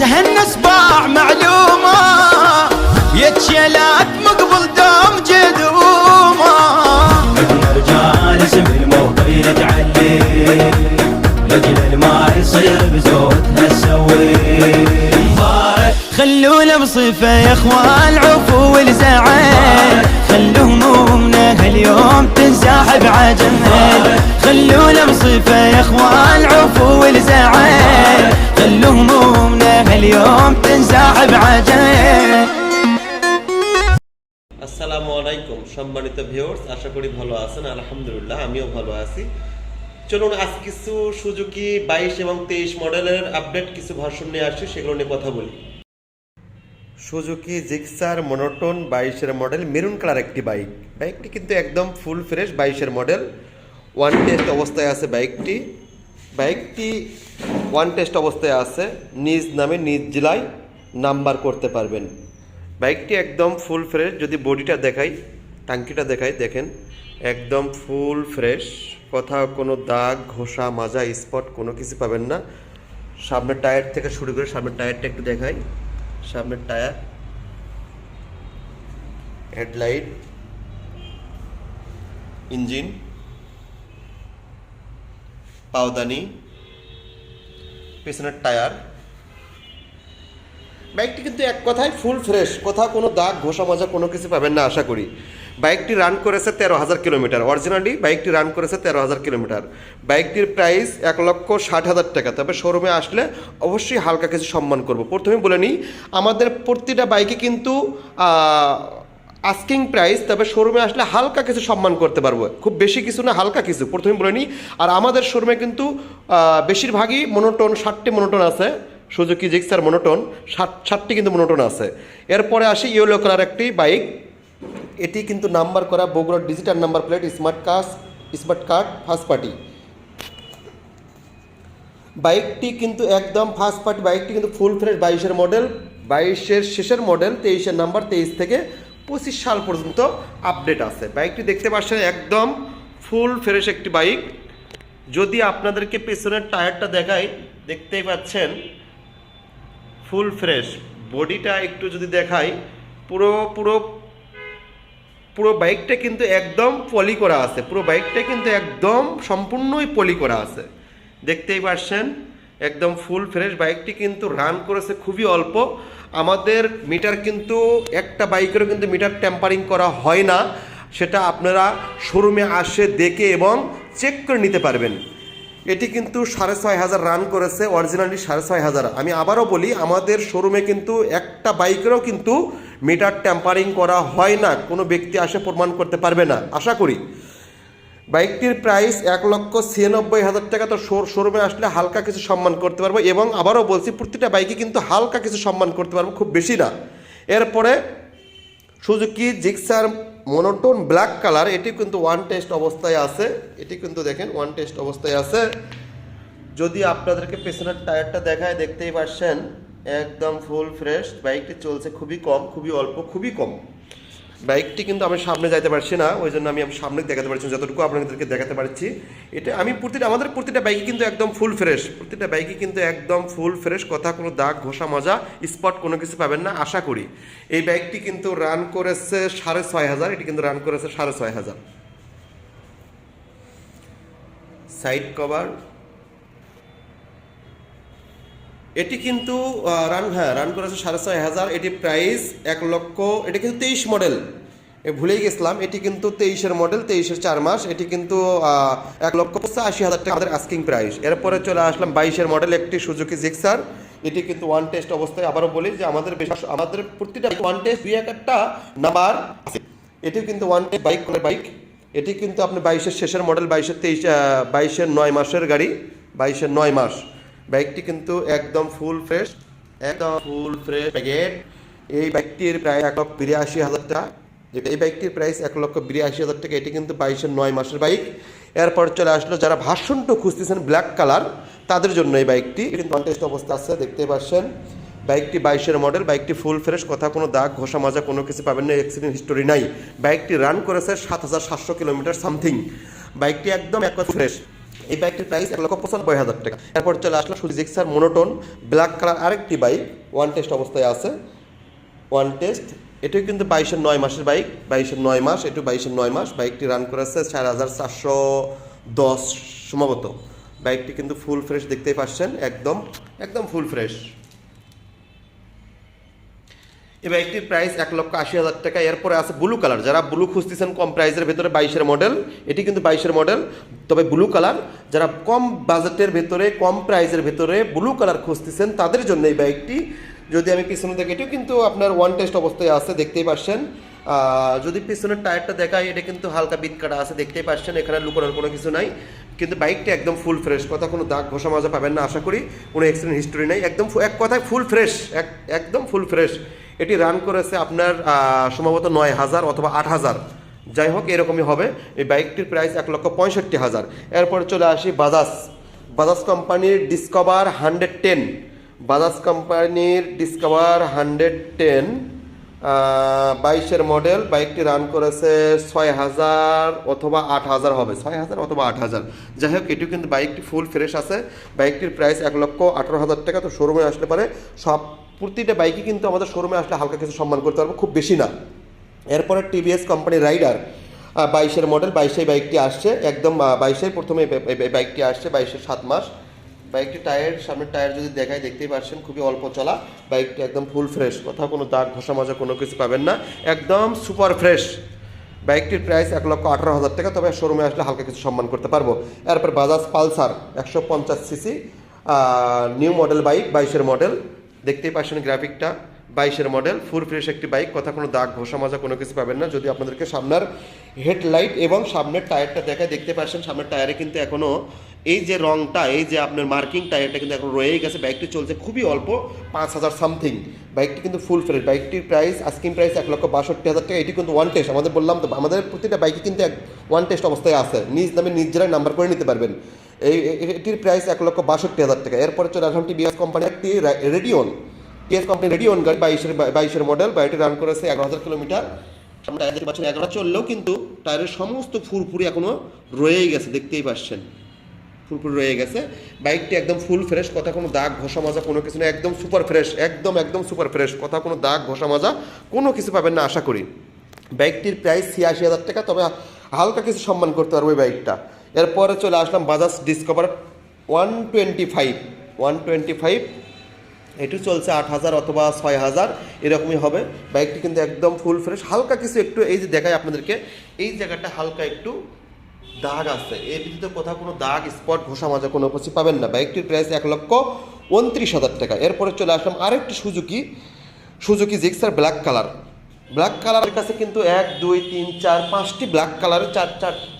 تهنس باع معلومة يتشيلات مقبل دوم جدومة. بدنا رجال اسم الموطن نتعلي لجل ما يصير بزودها نسوي. خلونا بصفة يا اخوان العفو والزعل، خلوا همومنا هاليوم تنسحب عجل. خلونا بصفة يا اخوان العفو والزعل، خلوا همومنا هاليوم تنسحب عجل. আসসালামু আলাইকুম সম্মানিত ভিউয়ার্স, আশা করি ভালো আছেন। আলহামদুলিল্লাহ আমিও ভালো আছি। চলুন আজ কিছু সুজুকি 22 এবং 23 মডেলের আপডেট কিছু ভার্সন নিয়ে আসছি, সেগুলো নিয়ে কথা বলি। সুজুকি জিক্সার মনোটোন 22 এর মডেল, মেরুন কালার একটি বাইকটি কিন্তু একদম ফুল ফ্রেশ 22 এর মডেল। ওয়ান টেস্ট অবস্থায় আছে বাইকটি ওয়ান টেস্ট অবস্থায় আছে, নিজ নামে নিজ জেলায় নাম্বার করতে পারবেন। বাইকটি একদম ফুল ফ্রেশ। যদি বডিটা দেখাই, টাঙ্কিটা দেখাই, দেখেন একদম ফুল ফ্রেশ, কোথাও কোনো দাগ ঘষা মাজা স্পট কোনো কিছু পাবেন না। সামনের টায়ার থেকে শুরু করে সামনের টায়ারটা একটু দেখাই। সামনের টায়ার, হেডলাইট, ইঞ্জিন, পাওদানি, পেছনের টায়ার। বাইকটি কিন্তু এক কথায় ফুল ফ্রেশ, কোথাও কোনো দাগ ঘষা মাজা কোনো কিছু পাবেন না আশা করি। বাইকটি রান করেছে 13,000 কিলোমিটার। অরিজিনালি বাইকটি রান করেছে 13,000 কিলোমিটার। বাইকটির প্রাইস 1,60,000 টাকা। তবে শোরুমে আসলে অবশ্যই হালকা কিছু সম্মান করব। প্রথমে বলে নিই, আমাদের প্রতিটা বাইকে কিন্তু আস্কিং প্রাইস, তবে শোরুমে আসলে হালকা কিছু সম্মান করতে পারবো, খুব বেশি কিছু না, হালকা কিছু। প্রথমে বলে নিই, আর আমাদের শোরুমে কিন্তু বেশিরভাগই মনোটোন, 60টি মনোটোন আছে। সুজুকি জিক্সার মনোটোন 60টি কিন্তু মনোটোন আছে। এরপরে আসি ইয়েলো কালার একটি বাইক। এটি কিন্তু নাম্বার করা বগুড়ার digital number plate, smart card first party. বাইকটি কিন্তু একদম ফার্স্ট পার্টি। বাইকটি কিন্তু ফুল ফ্রেশ 22 এর মডেল, 22 শেষের মডেল, 23 নাম্বার, 23 থেকে 25 সাল পর্যন্ত আপডেট আছে। বাইকটি দেখতে পাচ্ছেন একদম ফুল ফ্রেশ একটি বাইক। যদি আপনাদেরকে পেছনের টায়ারটা দেখাই, দেখতেই পাচ্ছেন ফুল ফ্রেশ। বডিটা একটু যদি দেখাই, পুরো বাইকটা কিন্তু একদম পলি করা আছে। পুরো বাইকটা কিন্তু একদম সম্পূর্ণই পলি করা আছে, দেখতেই পাচ্ছেন একদম ফুল ফ্রেশ। বাইকটি কিন্তু রান করেছে খুবই অল্প। আমাদের মিটার কিন্তু একটা বাইকেরও কিন্তু মিটার ট্যাম্পারিং করা হয় না, সেটা আপনারা শোরুমে আসে দেখে এবং চেক করে নিতে পারবেন। এটি কিন্তু 6,500 রান করেছে, অরিজিনালি 6,500। আমি আবারও বলি, আমাদের শোরুমে কিন্তু একটা বাইকেরও কিন্তু মিটার ট্যাম্পারিং করা হয় না, কোনো ব্যক্তি আসে প্রমাণ করতে পারবে না আশা করি। বাইকটির প্রাইস 1,96,000 টাকা। তো শোরুমে আসলে হালকা কিছু সম্মান করতে পারবো, এবং আবারও বলছি প্রতিটা বাইকে কিন্তু হালকা কিছু সম্মান করতে পারবো, খুব বেশি না। এরপরে Suzuki Gixxer monotone black colour, এটি কিন্তু ওয়ান টেস্ট অবস্থায় আছে। এটি কিন্তু দেখেন ওয়ান টেস্ট অবস্থায় আছে। যদি আপনাদেরকে পেছনের টায়ারটা দেখায়, দেখতেই পাচ্ছেন একদম ফুল ফ্রেশ। বাইকটি চলছে খুবই কম, খুবই অল্প, খুবই কম। বাইকটি কিন্তু আমি সামনে যাইতে পারছি না, ওই জন্য আমি সামনে দেখাতে পারছি, যতটুকু আপনাদেরকে দেখাতে পারছি। এটা আমি আমাদের প্রতিটা বাইকে কিন্তু একদম ফুল ফ্রেশ, প্রতিটা বাইকে কিন্তু একদম ফুল ফ্রেশ, কথা কোনো দাগ ঘষা মাজা স্পট কোনো কিছু পাবেন না আশা করি। এই বাইকটি কিন্তু রান করেছে 6,500। এটি কিন্তু রান করেছে 6,500। সাইড কভার, এটি কিন্তু রান করেছে 6,500। এটি প্রাইস 1 লক্ষ। এটা কিন্তু 23 মডেল, ভুলেই গেছিলাম। এটি কিন্তু 23 মডেল, 23 4 মাস। এটি কিন্তু 1,85,000 টাকা আমাদের আস্কিং প্রাইস। এরপরে চলে আসলাম 22 মডেল একটি সুজুকি জিক্সার। এটি কিন্তু ওয়ান টেস্ট অবস্থায়। আবারও বলি যে আমাদের প্রতিটা ওয়ান টেস্ট, 2-1টা নাম্বার আছে। এটি কিন্তু ওয়ান টেস্ট বাইক। এটি কিন্তু আপনি 22 শেষের মডেল, 22 9 মাসের গাড়ি, 22 9 মাস। বাইকটি কিন্তু একদম ফুল ফ্রেশ, একদম ফুল ফ্রেশ প্যাকেট। এই বাইকটির প্রায় 1,82,000 টাকা। এই বাইকটির প্রাইস 1,82,000 টাকা। এটি কিন্তু 22 9 মাসের বাইক। এরপর চলে আসলো যারা ভার্সন 2 খুঁজতেছেন ব্ল্যাক কালার, তাদের জন্য এই বাইকটি কিন্তু কন্টেস্ট অবস্থা আছে, দেখতে পাচ্ছেন। বাইকটি 22 মডেল, বাইকটি ফুল ফ্রেশ, কথা কোনো দাগ ঘষা মাজা কোনো কিছু পাবেন না, অ্যাক্সিডেন্ট হিস্টোরি নাই। বাইকটি রান করেছে 7,700 কিলোমিটার সামথিং। বাইকটি একদম এক ফ্রেশ। এই বাইকটির প্রাইস 1,95,000 টাকা। এরপর চলে আসলো Suzuki Gixxer monotone black colour আরেকটি বাইক, ওয়ান টেস্ট অবস্থায় আছে, ওয়ান টেস্ট। এটিও কিন্তু 22-এর 9 মাসের বাইক, 22-এর 9 মাস, এটিও 22-এর 9 মাস। বাইকটি রান করেছে 4,410 সম্ভবত। বাইকটি কিন্তু ফুল ফ্রেশ দেখতেই পাচ্ছেন, একদম একদম ফুল ফ্রেশ। এই বাইকটির প্রাইস 1,80,000 টাকা। এরপরে আছে ব্লু কালার, যারা ব্লু খুঁজতেছেন কম প্রাইসের ভেতরে, 22-এর মডেল, এটি কিন্তু 22-এর মডেল, তবে ব্লু কালার, যারা কম বাজেটের ভেতরে কম প্রাইসের ভেতরে ব্লু কালার খুঁজতেছেন তাদের জন্য এই বাইকটি। যদি আমি পিছনে দেখি, এটিও কিন্তু আপনার ওয়ান টেস্ট অবস্থায় আছে, দেখতেই পাচ্ছেন। যদি পিছনের টায়ারটা দেখাই, এটা কিন্তু হালকা বিট কাটা আছে, দেখতেই পাচ্ছেন, এখানে লুকানোর কোনো কিছু নাই। কিন্তু বাইকটি একদম ফুল ফ্রেশ, কথা কোনো দাগ ঘষা মাজা পাবেন না আশা করি, কোনো অ্যাক্সিডেন্ট হিস্টোরি নেই, একদম এক কথায় ফুল ফ্রেশ, একদম ফুল ফ্রেশ। এটি রান করেছে আপনার সম্ভবত 9,000 অথবা 8,000, যাই হোক এরকমই হবে। এই বাইকটির প্রাইস 1,65,000। এরপরে চলে আসি বাজাজ কোম্পানির ডিসকভার 110, বাজাজ কোম্পানির ডিসকভার 110 22-এর মডেল। বাইকটি রান করেছে 6,000 অথবা 8,000 হবে, 6,000 অথবা 8,000, যাই হোক এটিও কিন্তু বাইকটি ফুল ফ্রেশ আছে। বাইকটির প্রাইস 1,18,000 টাকা। তো শোরুমে আসলে পরে প্রতিটা বাইকই কিন্তু আমাদের শোরুমে আসলে হালকা কিছু সম্মান করতে পারবো, খুব বেশি না। এরপরে টিভিএস কোম্পানির রাইডার 22-এর মডেল, 22-এ বাইকটি আসছে, একদম 22-এ প্রথমে বাইকটি আসছে, 22-এর 7 মাস। বাইকটি টায়ার, সামনের টায়ার যদি দেখাই দেখতেই পাচ্ছেন, খুবই অল্প চলা। বাইকটি একদম ফুল ফ্রেশ, কোথাও কোনো দাগ ঘষা মাজা কোনো কিছু পাবেন না, একদম সুপার ফ্রেশ। বাইকটির প্রাইস 1,18,000 টাকা, তবে শোরুমে আসলে হালকা কিছু সম্মান করতে পারবো। এরপর Bajaj Pulsar 150 CC new model bike, 22-এর মডেল, দেখতেই পাচ্ছেন গ্রাফিকটা, 22-এর মডেল, ফুল ফ্রেশ একটি বাইক, কথা কোনো দাগ ঘষা মাজা কোনো কিছু পাবেন না। যদি আপনাদেরকে সামনের হেডলাইট এবং সামনের টায়ারটা দেখায়, দেখতে পাচ্ছেন সামনের টায়ারে কিন্তু এখনও এই যে রংটা, এই যে আপনার মার্কিং টায়ারটা কিন্তু এখন রয়েই গেছে। বাইকটি চলছে খুবই অল্প, 5,000 সামথিং। বাইকটি কিন্তু ফুল ফ্রেশ। বাইকটির প্রাইস আস্কিং প্রাইস 1,62,000 টাকা। এটি কিন্তু ওয়ান টেস্ট, আমাদের বললাম তো, আমাদের প্রতিটা বাইকে কিন্তু ওয়ান টেস্ট অবস্থায় আছে, নিজ নামে নিজ জেলায় নাম্বার করে নিতে পারবেন। এটির প্রাইস 1,62,000 টাকা। এরপরে চলে আসলাম টিভিএস কোম্পানির একটি রেডিয়ন, টিভিএস কোম্পানি রেডিয়ন গাড়ি, 22-এর মডেল। বাইকটি রান করেছে 11,000 কিলোমিটার। সামনে টায়ার দেখতে পাচ্ছেন, 11 চললেও কিন্তু টায়ারের সমস্ত ফুরফুরি এখনও রয়েই গেছে, দেখতেই পাচ্ছেন, ফুরফুরি রয়ে গেছে। বাইকটি একদম ফুল ফ্রেশ, কথা কোনো দাগ ঘষা মাজা কোনো কিছু না, একদম সুপার ফ্রেশ, একদম সুপার ফ্রেশ, কথা কোনো দাগ ঘষা মাজা কোনো কিছু পাবেন না আশা করি। বাইকটির প্রাইস 86,000 টাকা, তবে হালকা কিছু সম্মান করতে পারবো এই বাইকটা। এরপরে চলে আসলাম বাজাজ ডিসকভার 125, এটি চলছে 8,000 অথবা 6,000 এরকমই হবে। বাইকটি কিন্তু একদম ফুল ফ্রেশ, হালকা কিছু একটু এই যে দেখায় আপনাদেরকে, এই জায়গাটা হালকা একটু দাগ আছে, এর ভিতরে কোথাও কোনো দাগ স্পট ঘষা মাজা কোনো কিছু পাবেন না। বাইকটির প্রাইস 1,29,000 টাকা। এরপরে চলে আসলাম আরেকটি সুজুকি জিক্সার ব্ল্যাক কালারের কাছে কিন্তু 1, 2, 3, 4, 5টি ব্ল্যাক কালারের,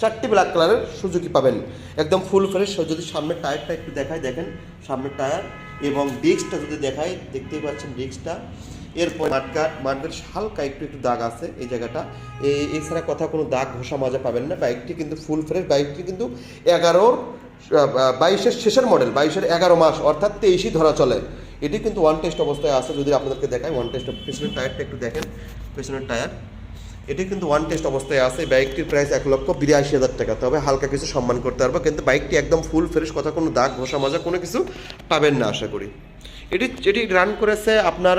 চারটি ব্ল্যাক কালারের সুজুকি পাবেন, একদম ফুল ফ্রেশ। যদি সামনের টায়ারটা একটু দেখাই, দেখেন সামনের টায়ার এবং ডিস্কটা যদি দেখাই, দেখতেই পাচ্ছেন ডিস্কটা। এরপর মাঠগাট হালকা একটু দাগ আছে এই জায়গাটা, এছাড়া কথা কোনো দাগ ঘষা মাজা পাবেন না। বাইকটি কিন্তু ফুল ফ্রেশ। বাইকটি কিন্তু 22-এর শেষের মডেল, 22-এর 11 মাস, অর্থাৎ 23ই ধরা চলে। এটি কিন্তু ওয়ান টেস্ট অবস্থায় আছে, যদি আপনাদেরকে দেখায় ওয়ান টেস্ট। পেছনের টায়ারটা একটু দেখেন, পেছনের টায়ার, এটি কিন্তু ওয়ান টেস্ট অবস্থায় আছে। বাইকটির প্রাইস 1,82,000 টাকা, তবে হালকা কিছু সম্মান করতে পারবো, কিন্তু বাইকটি একদম ফুল ফ্রেশ, কথা কোনো দাগ ঘষা মাজা কোনো কিছু পাবেন না আশা করি। এটি রান করেছে আপনার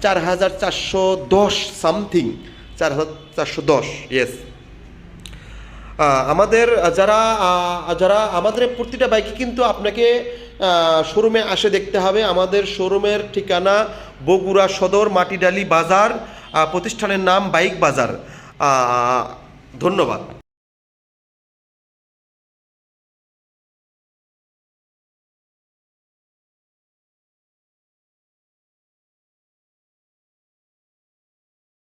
4,410 সামথিং, 4,410, ইয়েস। আমাদের যারা আমাদের প্রতিটা বাইকে কিন্তু আপনাকে শোরুমে আসে দেখতে হবে। আমাদের শোরুমের ঠিকানা বগুড়া সদর মাটিডালি বাজার, প্রতিষ্ঠানের নাম বাইক বাজার। ধন্যবাদ।